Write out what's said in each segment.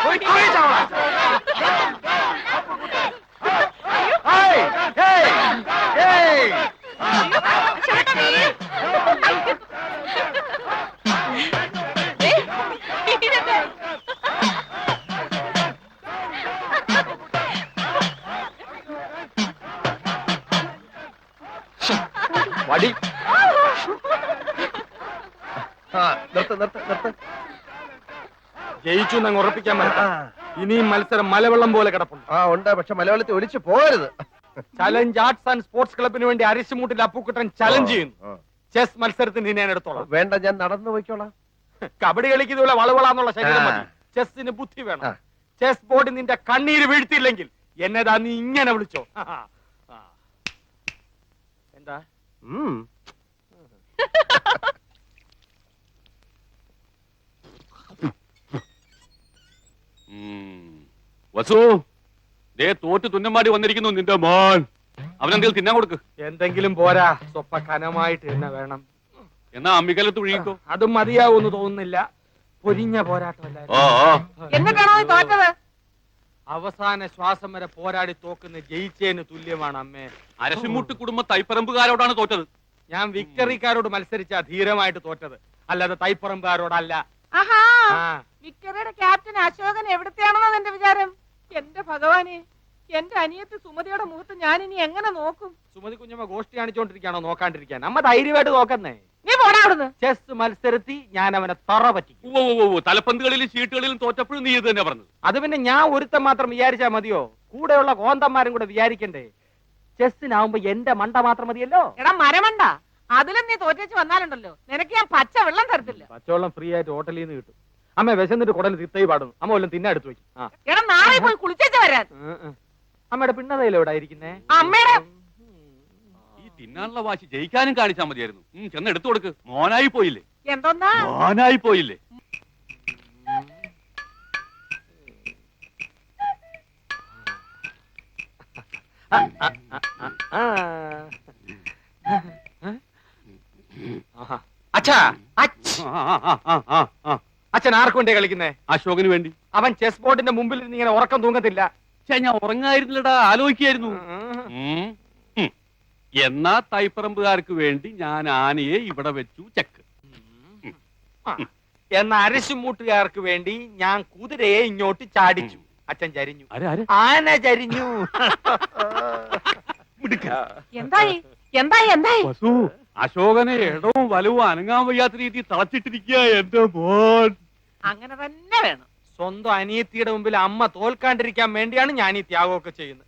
വടി ജയിച്ചു എന്നങ്ങ് ഉറപ്പിക്കാൻ പറ്റാ. ഇനിയും മത്സരം മലവെള്ളം പോലെ കിടപ്പുണ്ട്. ഉണ്ട്, പക്ഷെ മലയാളത്തിൽ ഒലിച്ചു പോകരുത്. ചലഞ്ച് ആർട്സ് ആൻഡ് സ്പോർട്സ് ക്ലബിന് വേണ്ടി അരിശുമൂട്ടിൽ അപ്പുക്കുട്ടൻ ചലഞ്ച് ചെയ്യുന്നു. ചെസ് മത്സരത്തിന് ഞാൻ എടുത്തോളാം. വേണ്ട, ഞാൻ നടന്നു പോയിക്കോളാം. കബഡി കളിക്കുന്നതുപോലെ വളവളാന്നുള്ള ശരീരം മതി. ചെസ്സിന് ബുദ്ധി വേണം. ചെസ് ബോർഡ് നിന്റെ കണ്ണീര് വീഴ്ത്തിയില്ലെങ്കിൽ എന്നതാ നീ ഇങ്ങനെ വിളിച്ചോ. എന്താ വസു, ദേ തോറ്റ് തുന്നമാടി വന്നിരിക്കുന്നു നിന്റെ മോൻ. അവനെന്തെങ്കിലും തിന്നാൻ കൊടുക്ക്. എന്തെങ്കിലും പോരാ, സ്വപ്പ കനമായിട്ട് തന്നെ വേണം. എന്നാ അമ്മിക്കലത്ത് ഒഴുകിക്കോ. അതും മതിയാവൂന്ന് തോന്നുന്നില്ല. പൊരിഞ്ഞ പോരാട്ടമല്ല. എന്നിട്ടാണോ തോറ്റത്? അവസാന ശ്വാസം വരെ പോരാടി തോക്കുന്ന ജയിച്ചേന് തുല്യമാണ് അമ്മേ. അരശിമുട്ട് കുടുംബ തൈപ്പറമ്പുകാരോടാണ് തോറ്റത്. ഞാൻ വിക്ടറിക്കാരോട് മത്സരിച്ചാ ധീരമായിട്ട് തോറ്റത്, അല്ലാതെ തൈപ്പറമ്പുകാരോടല്ല. ആഹാ, വിക്ടറിയുടെ ക്യാപ്റ്റൻ അശോകൻ എവിടത്തെയാണെന്നോ എന്റെ വിചാരം. എന്റെ ഭഗവാനെ, എന്റെ അനിയത്തി സുമതിയുടെ മുഖത്ത് ഞാൻ ഇനി എങ്ങനെ നോക്കും? സുമതി കുഞ്ഞമ്മ ഗോഷ്ടി കാണിച്ചോണ്ടിരിക്കാണോ നോക്കാണ്ടിരിക്കാൻ? അമ്മ ധൈര്യമായിട്ട് നോക്കുന്നേ. നീ പോടാ അവിടുന്ന്. ചെസ് മത്സരത്തിൽ ഞാൻ അവനെ തറ പറ്റി. തലപ്പന്തുകളിലും ചീട്ടുകളിലും തോറ്റപ്പോഴും നീ ഇത് തന്നെ പറഞ്ഞത്. അത് പിന്നെ ഞാൻ ഒരുത്തം മാത്രം വിചാരിച്ചാ മതിയോ? കൂടെയുള്ള കോന്തന്മാരും കൂടെ വിചാരിക്കണ്ടേ? ചെസ്സിനാവുമ്പോ എന്റെ മണ്ട മാത്രം മതിയല്ലോ. എടാ മരമണ്ട, അതിലും നീ തോറ്റേച്ച് വന്നാലുണ്ടല്ലോ, നിനക്ക് ഞാൻ പച്ച വെള്ളം തരത്തില്ല. പച്ചവെള്ളം ഫ്രീ ആയിട്ട് ഹോട്ടലിൽ നിന്ന് കിട്ടും. അമ്മ വിശന്നിട്ട് കുടൽ തിത്തൈ പാടുന്നു. അമ്മ വല്ലതും തിന്നെ എടുത്തു വെക്കും. എടാ നാളെ പോയി കുളിച്ചേച്ച് വരാൻ. അമ്മയുടെ പിണ്ണതയില എവിടെ ഇരിക്കുന്നേ? അമ്മയുടെ ഈ തിന്നാനുള്ള വാശി ജയിക്കാനും കാണിച്ചാ മതിയായിരുന്നു. ചെന്ന് എടുത്തു കൊടുക്ക്. മോനായി പോയില്ലേ? എന്തോന്നാ മോനായി പോയില്ലേ? അച്ഛാ, അച്ഛൻ ആർക്കു വേണ്ടിയാ കളിക്കുന്നേ? അശോകന് വേണ്ടി. അവൻ ചെസ് ബോർഡിന്റെ മുമ്പിൽ ഇങ്ങനെ ഉറക്കം തൂങ്ങത്തില്ല. ഞാൻ ഉറങ്ങായിരുന്നില്ലടാ, ആലോചിക്കായിരുന്നു. എന്നാ തൈപ്പറമ്പുകാർക്ക് വേണ്ടി ഞാൻ ആനയെ ഇവിടെ വെച്ചു ചെക്ക്. എന്ന അരശുമൂട്ടുകാർക്ക് വേണ്ടി ഞാൻ കുതിരയെ ഇങ്ങോട്ട് ചാടിച്ചു. അച്ഛൻ ചരിഞ്ഞു. ആന ചരിഞ്ഞു. എന്തായി എന്തായി എന്തായി? അശോകനെ ഇടവും വലവും അനങ്ങാൻ വയ്യാത്ത രീതി തളച്ചിട്ടിരിക്കുക എന്റെ മോൻ. അങ്ങനെ തന്നെ വേണം. സ്വന്തം അനിയത്തിയുടെ മുമ്പിൽ അമ്മ തോൽക്കാണ്ടിരിക്കാൻ വേണ്ടിയാണ് ഞാൻ ഈ ത്യാഗമൊക്കെ ചെയ്യുന്നത്.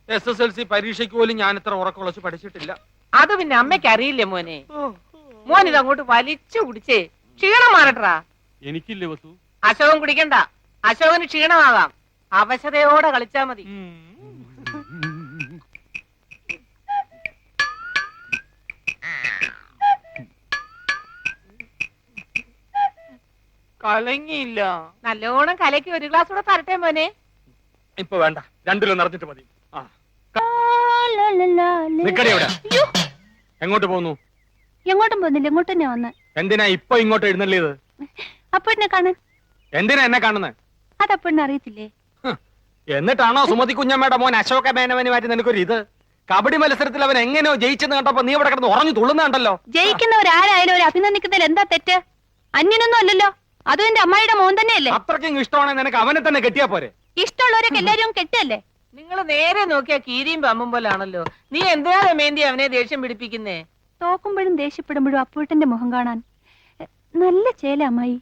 SSLC പരീക്ഷയ്ക്ക് പോലും ഞാൻ ഇത്ര ഉറക്കുളച്ച് പഠിച്ചിട്ടില്ല. അത് പിന്നെ അമ്മയ്ക്ക് അറിയില്ലേ മോനെ? മോൻ ഇതങ്ങോട്ട് വലിച്ചു കുടിച്ചേ ക്ഷീണം മാറട്ടാ. എനിക്കില്ലേ വസു? അശോകൻ കുടിക്കണ്ട, അശോകന് ക്ഷീണമാകാം. അവശതയോടെ കളിച്ചാ മതി. കലങ്ങിയില്ല. നല്ലോണം കലക്കി ഒരു ഗ്ലാസ് കൂടെ തരട്ടെ മോനെ? ഇപ്പൊ വേണ്ട, രണ്ടിലും നിറഞ്ഞിട്ട് മതി. നിക്കടി അവിടെ. എങ്ങോട്ട് പോന്നു? എങ്ങോട്ടും പോകുന്നില്ല, ഇങ്ങോട്ട് തന്നെ വന്ന്. എന്തിനാ ഇപ്പൊ ഇങ്ങോട്ട് എഴുന്നള്ളിയത്? അപ്പഴിനെ കാണാൻ. എന്തിനാ എന്നെ കാണുന്നത്? അതപ്പഴിനെ അറിയത്തില്ലേ? എന്നിട്ടാണോ സുമതി കുഞ്ഞമ്മയുടെ മോൻ അശോക മേനവന് മാറ്റി നിനക്കൊരു ഇത്? കബഡി മത്സരത്തിൽ അവൻ എങ്ങനെയോ ജയിച്ചെന്ന് കണ്ടപ്പോ നീ ഇവിടെ കിടന്ന് ഉറഞ്ഞു തുള്ളുന്നുണ്ടല്ലോ. ജയിക്കുന്നവരാരായാലും ഒരു അഭിനന്ദിക്കുന്നതിൽ എന്താ തെറ്റ്? അന്യനൊന്നും അല്ലല്ലോ, അതും എന്റെ അമ്മായിയുടെ മോൻ തന്നെയല്ലേ. അത്രയ്ക്കും ഇഷ്ടമാണെങ്കിൽ നിനക്ക് അവനെ തന്നെ കെട്ടിയാ പോരെ? ഇഷ്ടമുള്ളവരൊക്കെ എല്ലാരും കെട്ടല്ലേ? നിങ്ങൾ നേരെ നോക്കിയാ കീരിയും പമ്പും പോലാണല്ലോ. നീ എന്തിനാ രമേന്തി അവനെ ദേഷ്യം പിടിപ്പിക്കുന്നേ? തോക്കുമ്പോഴും ദേഷ്യപ്പെടുമ്പോഴും അപ്പൂട്ടന്റെ മുഖം കാണാൻ നല്ല ചേല അമ്മായി.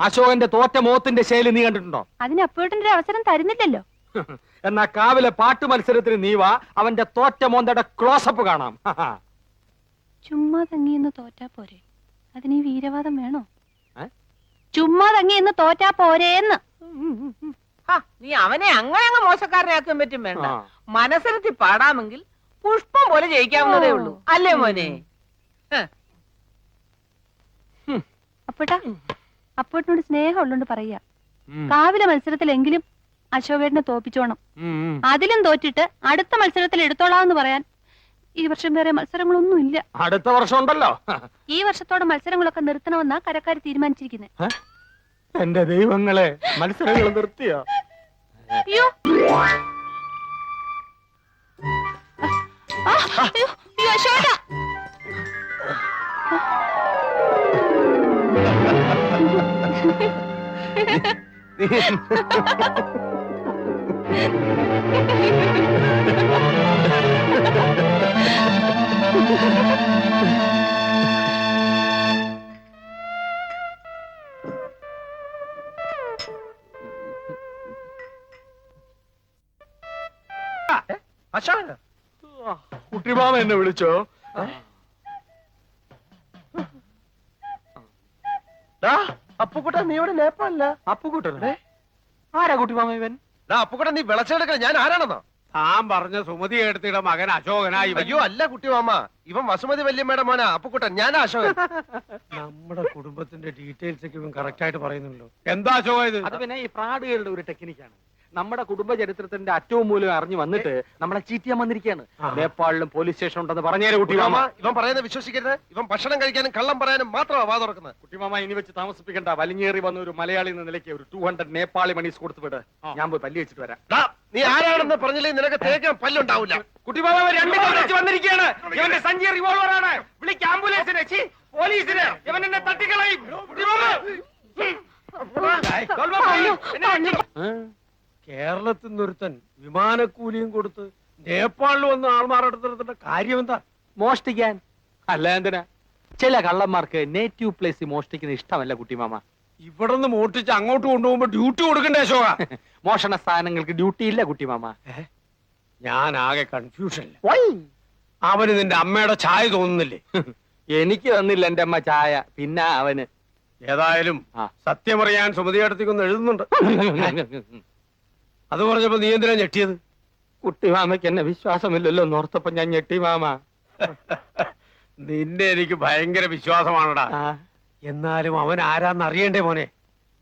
അശോകന്റെ തോറ്റ മോത്തിന്റെ ശൈലി നീ കണ്ടിട്ടുണ്ടോ? അതിന് അപ്പൂട്ടന്റെ അവസരം തരുന്നില്ലല്ലോ. എന്നാ കാവിലെ പാട്ട് മത്സരത്തിന് നീ വാ, അവന്റെ തോറ്റ മോന്തയുടെ ക്ലോസപ്പ് കാണാം. ചുമ്മാ തങ്ങിയെന്ന് തോറ്റാ പോരെ, അതിന് ഈ വീരവാദം വേണോ? ചുമ്മാ തങ്ങിയെന്ന് തോറ്റാ പോരേന്ന്. നീ അവനെ അങ്ങനെ അങ്ങ് മോശക്കാരനാക്കാൻ പറ്റും വേണ്ട. മനസ്സിലെത്തി പാടാമെങ്കിൽ പുഷ്പം പോലെ ജയിക്കാവുന്നതേ ഉള്ളൂ, അല്ലേ മോനെ? അപ്പൂട്ടാ, അപ്പൂട്ടിനോട് സ്നേഹം ഉള്ളോണ്ട് പറയാ, കാവിലെ മത്സരത്തിലെങ്കിലും അശോകേട്ടനെ തോപ്പിച്ചോണം. അതിലും തോറ്റിട്ട് അടുത്ത മത്സരത്തിൽ എടുത്തോളാന്ന് പറയാൻ ഈ വർഷം വേറെ മത്സരങ്ങളൊന്നും ഇല്ല. അടുത്ത വർഷം ഉണ്ടല്ലോ. ഈ വർഷത്തോടെ മത്സരങ്ങളൊക്കെ നിർത്തണമെന്നാ കരക്കാർ തീരുമാനിച്ചിരിക്കുന്നത്. എന്റെ ദൈവങ്ങളെ, മത്സരങ്ങൾ നിർത്തിയോ? അയ്യോ അയ്യോ അയ്യോ അശോക അശോകന കുട്ടിമാമ എന്നെ വിളിച്ചോ? അപ്പുക്കുട്ട നീ ഇവിടെ നേപ്പാളില്ല. അപ്പുകൂട്ടനെ ആരാ കുട്ടിമാമ ഇവൻ? അപ്പുക്കുട്ട നീ വിളച്ചെടുക്കണ ഞാൻ ആരാണെന്നോ? താൻ പറഞ്ഞ സുമതി എടുത്തിയുടെ മകൻ അശോകനായി. അയ്യോ അല്ല കുട്ടിമാമ, ഇവൻ വസുമതി വല്യമ്മയുടെ മോനാ അപ്പുക്കുട്ടൻ. ഞാനാ അശോകൻ. നമ്മുടെ കുടുംബത്തിന്റെ ഡീറ്റെയിൽസ് ഒക്കെ ഇവൻ കറക്റ്റ് ആയിട്ട് പറയുന്നുണ്ടല്ലോ. എന്താ അശോക ഇത്? അത് പിന്നെ ഈ ഫ്രാഡുകളുടെ ഒരു ടെക്നിക്കാണ്. നമ്മുടെ കുടുംബ ചരിത്രത്തിന്റെ അറ്റവും മൂലം അറിഞ്ഞു വന്നിട്ട് നമ്മളെ ചീറ്റ് ചെയ്യാൻ വന്നിരിക്കുകയാണ്. നേപ്പാളിലും പോലീസ് സ്റ്റേഷൻ ഉണ്ടെന്ന് പറഞ്ഞേരെ കുട്ടിമാമ. ഇവൻ പറയുന്നത് വിശ്വസിക്കരുത്. ഇവൻ ഭക്ഷണം കഴിക്കാനും കള്ളം പറയാനും മാത്രമാ വാ തുറക്കുന്നത്. കുട്ടിമാമ ഇനി വെച്ച് താമസിപ്പിക്കണ്ട. വലിഞ്ഞേറി വന്ന ഒരു മലയാളി എന്ന നിലയ്ക്ക് ഒരു 200 നേപ്പാളി മണീസ് കൊടുത്തു വിട്. ഞാൻ പോയി പല്ലി വെച്ചിട്ട് വരാം. നീ ആരാണെന്ന് പറഞ്ഞില്ലെങ്കിൽ നിനക്ക് തേക്കാൻ പല്ലുണ്ടാവില്ല. കുട്ടിമാമ വന്നിരിക്കുകയാണ്. ഇവന്റെ സഞ്ചി റിവോൾവർ ആണ്. വിളിക്ക് ആംബുലൻസിനെ, പോലീസിനെ. ഇവൻ എന്നെ തട്ടിക്കളയും. കേരളത്തിൽ നിന്നൊരുത്തൻ വിമാനക്കൂലിയും കൊടുത്ത് നേപ്പാളിൽ വന്ന് ആൾമാറെടുത്തിടത്തിന്റെ കാര്യം എന്താ? മോഷ്ടിക്കാൻ. അല്ല എന്തിനാ? ചില കള്ളന്മാർക്ക് നേറ്റീവ് പ്ലേസ് മോഷ്ടിക്കുന്ന ഇഷ്ടമല്ല കുട്ടിമാമ. ഇവിടെ നിന്ന് മോഷ്ടിച്ച് അങ്ങോട്ട് കൊണ്ടുപോകുമ്പോ ഡ്യൂട്ടി കൊടുക്കണ്ടേ അശോക? മോഷണ സ്ഥാനങ്ങൾക്ക് ഡ്യൂട്ടി ഇല്ല കുട്ടിമാമ. ഞാൻ ആകെ കൺഫ്യൂഷൻ. അവന് നിന്റെ അമ്മയുടെ ചായ തോന്നുന്നില്ലേ? എനിക്ക് തന്നില്ല എന്റെ അമ്മ ചായ, പിന്നെ അവന്. ഏതായാലും സത്യമറിയാൻ സുമതിയടത്തേക്കൊന്ന് എഴുതുന്നുണ്ട്. അത് പറഞ്ഞപ്പോ നീ എന്തിനാ ഞെട്ടിയത്? കുട്ടിമാമയ്ക്ക് എന്നെ വിശ്വാസമില്ലല്ലോ എന്നോർത്തപ്പോ ഞാൻ ഞെട്ടി മാമ. നിന്നെ എനിക്ക് ഭയങ്കര വിശ്വാസമാണടാ. എന്നാലും അവൻ ആരാന്ന് അറിയണ്ടേ മോനെ?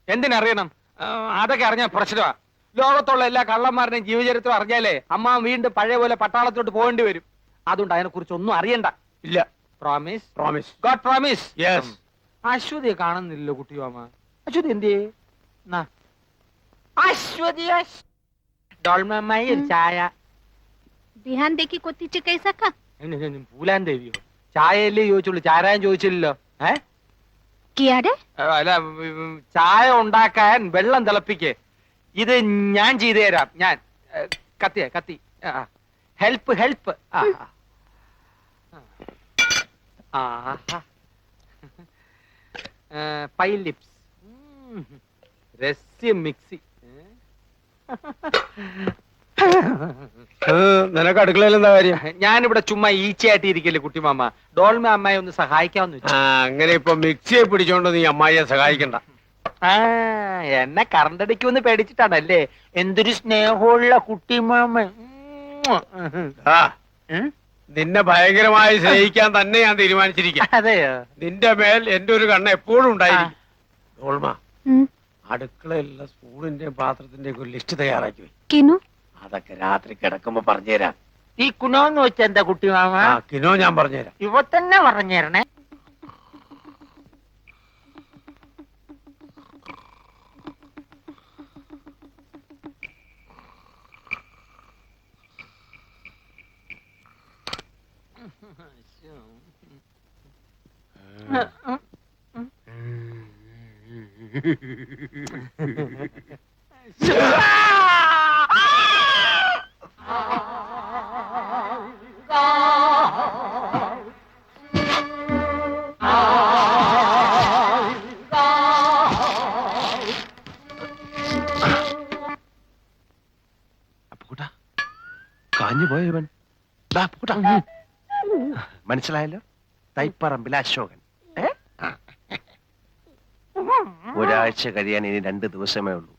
എന്തിനറിയണം? അതൊക്കെ അറിഞ്ഞാൽ പ്രശ്നമാ. ലോകത്തുള്ള എല്ലാ കള്ളന്മാരുടെയും ജീവചരിത്രം അറിഞ്ഞാലേ അമ്മ വീണ്ടും പഴയ പോലെ പട്ടാളത്തോട്ട് പോകേണ്ടി വരും. അതുകൊണ്ട് അതിനെ കുറിച്ച് ഒന്നും അറിയണ്ട. ഇല്ല. Promise? Promise. God promise. Yes. അശ്വതിയെ കാണുന്നില്ലല്ലോ കുട്ടിമാമ. അശ്വതി എന്തേ? അശ്വതി ഡോൾമായി ഒരു ചായ. ധ്യാൻ ദേക്കി കൊത്തിച്ച് കൈസക്ക പൂലാൻ ദേവിയോ? ചായയല്ലേ ചോദിച്ചുള്ളൂ, ചാരായം ചോദിച്ചില്ലല്ലോ. അല്ല, ചായ ഉണ്ടാക്കാൻ വെള്ളം തിളപ്പിക്ക്. ഇത് ഞാൻ ചെയ്തു തരാം. ഞാൻ കത്തി ഹെൽപ്പ് ഹെൽപ്പ്. പൈ ലിപ്സ് രസ്യം മിക്സി. നിനക്ക് അടുക്കളയിൽ എന്താ കാര്യം? ഞാനിവിടെ ചുമ്മാ ഈച്ചയായിട്ട് ഇരിക്കല്ലേ കുട്ടിമാമ. ഡോൾമ അമ്മായി ഒന്ന് സഹായിക്കാമെന്ന് വെച്ചു. അങ്ങനെ ഇപ്പൊ മിക്സിയെ പിടിച്ചോണ്ട് നീ അമ്മായിയെ സഹായിക്കണ്ട. എന്നെ കറണ്ടടിക്കുമെന്ന് പേടിച്ചിട്ടാണല്ലേ? എന്തൊരു സ്നേഹമുള്ള കുട്ടിമാമ. നിന്നെ ഭയങ്കരമായി സ്നേഹിക്കാൻ തന്നെ ഞാൻ തീരുമാനിച്ചിരിക്കാം. അതെയോ? നിന്റെ മേൽ എന്റെ ഒരു കണ്ണ് എപ്പോഴും ഉണ്ടായിരിക്കും. ഡോൾമ, അടുക്കളയിലുള്ള സ്പൂണിന്റെയും പാത്രത്തിന്റെയും ഒരു ലിസ്റ്റ് തയ്യാറാക്കി വെക്കും. അതൊക്കെ രാത്രി കിടക്കുമ്പോ പറഞ്ഞുതരാം. ഈ കുനോന്ന് വെച്ച എന്താ കുട്ടിമാമ? കിനോ ഞാൻ പറഞ്ഞുതരാം. ഇവ തന്നെ പറഞ്ഞുതരണേ. കാഞ്ഞുപോയവൻ മനസ്സിലായല്ലോ? തൈപ്പറമ്പിൽ അശോകൻ. ഒരാഴ്ച കഴിയാൻ ഇനി 2 ദിവസമേ ഉള്ളൂ.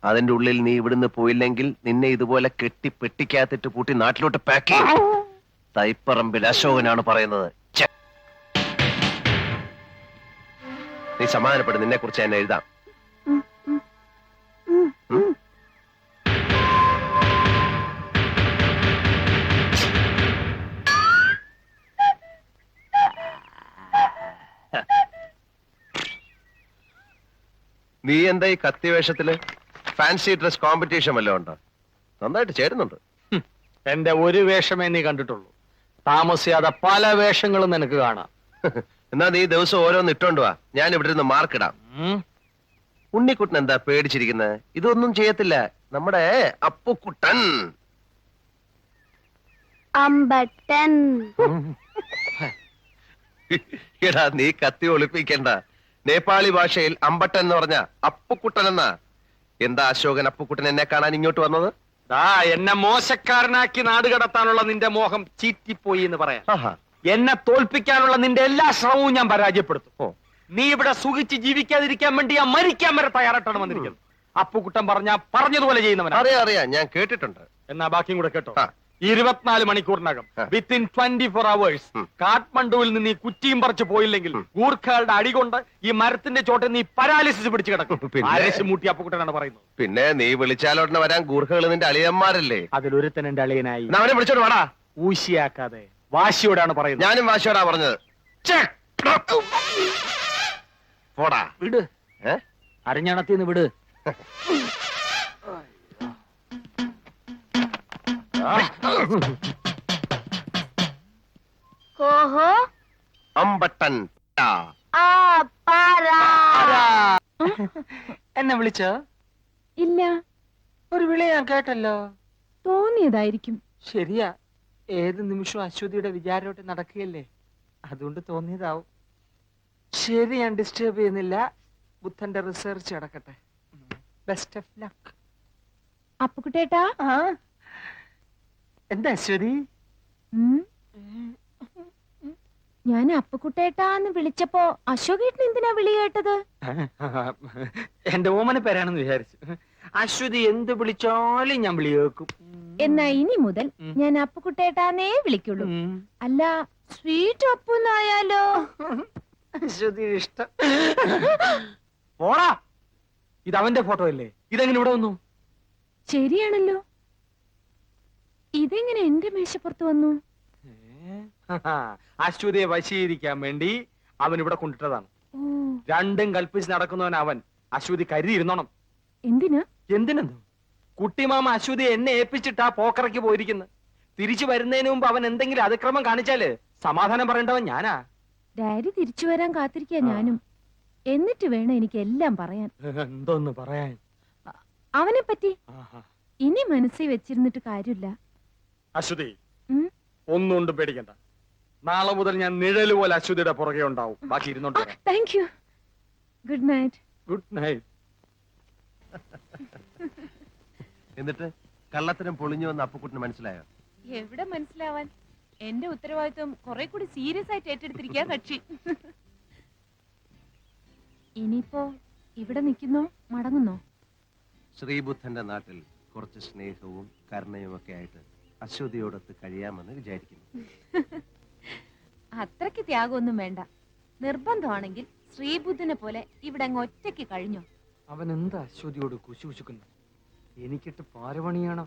അതിന്റെ ഉള്ളിൽ നീ ഇവിടുന്ന് പോയില്ലെങ്കിൽ നിന്നെ ഇതുപോലെ കെട്ടി പെട്ടിക്കകത്തിട്ട് പൂട്ടി നാട്ടിലോട്ട് പാക്ക് ചെയ്യും. തൈപ്പറമ്പിൽ അശോകനാണ് പറയുന്നത്. നീ സമാധാനപ്പെടും. നിന്നെ കുറിച്ച് എന്നെ എഴുതാം. നീ എന്താ ഈ കത്തി വേഷത്തില്? ഫാൻസി ഡ്രസ് കോമ്പറ്റീഷൻ വല്ലതും ഉണ്ടോ? നന്നായിട്ട് ചേരുന്നുണ്ട്. എന്റെ ഒരു വേഷമേ നീ കണ്ടിട്ടുള്ളൂ. താമസിയാതെ പല വേഷങ്ങളും നിനക്ക് കാണാം. എന്നാ നീ ദിവസം ഓരോന്ന് ഇട്ടോണ്ട് വാ, ഞാൻ ഇവിടെ നിന്ന് മാർക്കിടാം. ഉം. ഉണ്ണിക്കുട്ടൻ എന്താ പേടിച്ചിരിക്കുന്നത്? ഇതൊന്നും ചെയ്യത്തില്ല നമ്മുടെ അപ്പുക്കുട്ടൻ. അമ്പട്ടൻ. എടാ നീ കത്തി ഒളിപ്പിക്കണ്ട. നേപ്പാളി ഭാഷയിൽ അമ്പട്ടൻ എന്ന് പറഞ്ഞ അപ്പുക്കുട്ടൻ എന്നാ. എന്താ അശോകൻ അപ്പുക്കുട്ടൻ എന്നെ കാണാൻ ഇങ്ങോട്ട് വന്നത്? ദാ എന്നെ മോശക്കാരനാക്കി നാട് കടത്താനുള്ള നിന്റെ മോഹം ചീറ്റിപ്പോയി എന്ന് പറയാം. ആഹാ. എന്നെ തോൽപ്പിക്കാനുള്ള നിന്റെ എല്ലാ ശ്രമവും ഞാൻ പരാജയപ്പെടുത്തും. ഓ. നീ ഇവിടെ സുഖിച്ച് ജീവിക്കാതിരിക്കാൻ വേണ്ടി ഞാൻ മരിക്കാൻ വരെ തയ്യാറായിട്ടാണ് വന്നിരിക്കുന്നത്. അപ്പുകുട്ടൻ പറഞ്ഞതുപോലെ ചെയ്യുന്നവനാ. അറിയാം, ഞാൻ കേട്ടിട്ടുണ്ട്. എന്നാ ബാക്കിയും കൂടെ കേട്ടോ. ആ. 24 മണിക്കൂറിനകം ആ. വിത്തിൻ 24 hours കാഠ്മണ്ഡുവിൽ നിന്ന് ഈ കുറ്റിയും പറിച്ചു പോയില്ലെങ്കിൽ ഗൂർഖകളുടെ അടികൊണ്ട് ഈ മരത്തിന്റെ ചോട്ടിൽ നീ പരാലിസിസ് പിടിച്ചു കിടക്കും. പിന്നെ? ആരേശ് മൂട്ടി അപ്പുകുട്ടനാണ് പറയുന്നത്. പിന്നെ നീ വിളിച്ചാലോടനെ വരാൻ ഗൂർഖകൾ നിന്റെ അളിയന്മാരല്ലേ? അതിലൊരുത്തൻ എന്റെ അളിയനായി. എന്നാ അവനെ വിളിച്ചോണ്ട് വാടാ. ഊശിയാക്കാതെ വാശിയോടാണ് പറയുന്നത്. ഞാനും വാശിയോടാ പറഞ്ഞത്. പോടാ. വിട്, ഏ? അരഞ്ഞണത്തിന്ന് വിട്. കോഹോ അമ്പട്ടൻ. ടാ. ആ പാരാ. എന്നെ വിളിച്ചോ? ഇല്ല, ഒരു വിളി ഞാൻ കേട്ടല്ലോ. തോന്നിയതായിരിക്കും. ശരിയാ, ഏത് നിമിഷവും അശ്വതിയുടെ വിചാരോട്ട് നടക്കുകയല്ലേ, അതുകൊണ്ട് തോന്നിയതാവും. ശരി, ഞാൻ ഡിസ്റ്റർബ് ചെയ്യുന്നില്ല. ബുദ്ധന്റെ റിസർച്ച് നടക്കട്ടെ. Best of luck. അപ്പുകുട്ടേട്ടാ, എന്താ അശ്വതി? ഞാൻ അപ്പുകുട്ടേട്ടാന്ന് വിളിച്ചപ്പോ അശോകേട്ടൻ എന്തിനാ വിളി കേട്ടത്? എന്റെ ഓമന പേരാണെന്ന് വിചാരിച്ചു. അശ്വതി എന്ത് വിളിച്ചാലും ഞാൻ വിളി കേൾക്കും. എന്നാ ഇനി മുതൽ ഞാൻ അപ്പുകുട്ടേട്ടാന്നേ വിളിക്കുള്ളൂ. അല്ല, സ്വീറ്റ് അപ്പുന്നായാലോ? അശ്വതി ഇഷ്ടം. പോടാ, ഇത് അവന്റെ ഫോട്ടോ അല്ലേ? ഇതെങ്ങനെ ഇവിടെ വന്നു? ശരിയാണല്ലോ, ഇതെങ്ങനെ എന്റെ മേശപ്പുറത്ത് വന്നു? അശ്വതിയെ വശീകരിക്കാൻ വേണ്ടി അവൻ ഇവിടെ കൊണ്ടിട്ടതാണ്. ഓ, രണ്ടും കൽപ്പിച്ച് നടക്കുന്നവൻ അവൻ. അശ്വതി കരുതിയിരുന്നോണം. എന്തിനാ? എന്തിനെന്നു? കുട്ടിമാമ അശ്വതി എന്നെ ഏൽപ്പിച്ചിട്ടാ പോക്കറയ്ക്ക് പോയിരിക്കുന്നത്. തിരിച്ചു വരുന്നതിന് മുമ്പ് അവൻ എന്തെങ്കിലും അതിക്രമം കാണിച്ചാല് സമാധാനം പറയേണ്ടവൻ ഞാനാ. ഡാഡി തിരിച്ചു വരാൻ കാത്തിരിക്കാ ഞാനും. എന്നിട്ട് വേണം എനിക്ക് എല്ലാം പറയാൻ. എന്തോന്ന് പറയാൻ? അവനെ പറ്റി ഇനി മനസ്സിൽ വെച്ചിരുന്നിട്ട് കാര്യമില്ല. അശ്വതി, ഉം? ഒന്നുകൊണ്ടും പേടിക്കണ്ട. നാളെ മുതൽ ഞാൻ നിഴല് പോലെ അശ്വതിയുടെ പുറകെ ഉണ്ടാവും. ബാക്കി ഇരുന്നോണ്ട് വരാം. Thank you. Good night. Good night. എന്നിട്ട് കള്ളത്തരം പൊളിഞ്ഞു വന്ന് അപ്പുക്കുട്ടന് മനസ്സിലായോ? എവിടെ മനസ്സിലാവാൻ, എന്റെ ഉത്തരവാദിത്വം കുറെ കൂടി സീരിയസ് ആയിട്ട് ഏറ്റെടുത്തിരിക്കാ കക്ഷി. ഇനിയിപ്പോ ഇവിടെ നിൽക്കുന്നോ മടങ്ങുന്നോ? ശ്രീബുദ്ധന്റെ നാട്ടിൽ കുറച്ച് സ്നേഹവും കരുണയും ഒക്കെ ആയിട്ട് അശ്വതിയോടൊത്ത് കഴിയാമെന്ന് വിചാരിക്കുന്നു. അത്രയ്ക്ക് ത്യാഗമൊന്നും വേണ്ട. നിർബന്ധമാണെങ്കിൽ ശ്രീബുദ്ധനെ പോലെ ഇവിടെ അങ്ങ് ഒറ്റയ്ക്ക് കഴിഞ്ഞോ? അവൻ എന്താ അശ്വതിയോട് കുശുകുശുക്കുന്നു? എനിക്കിട്ട് പാരപണിയാണോ?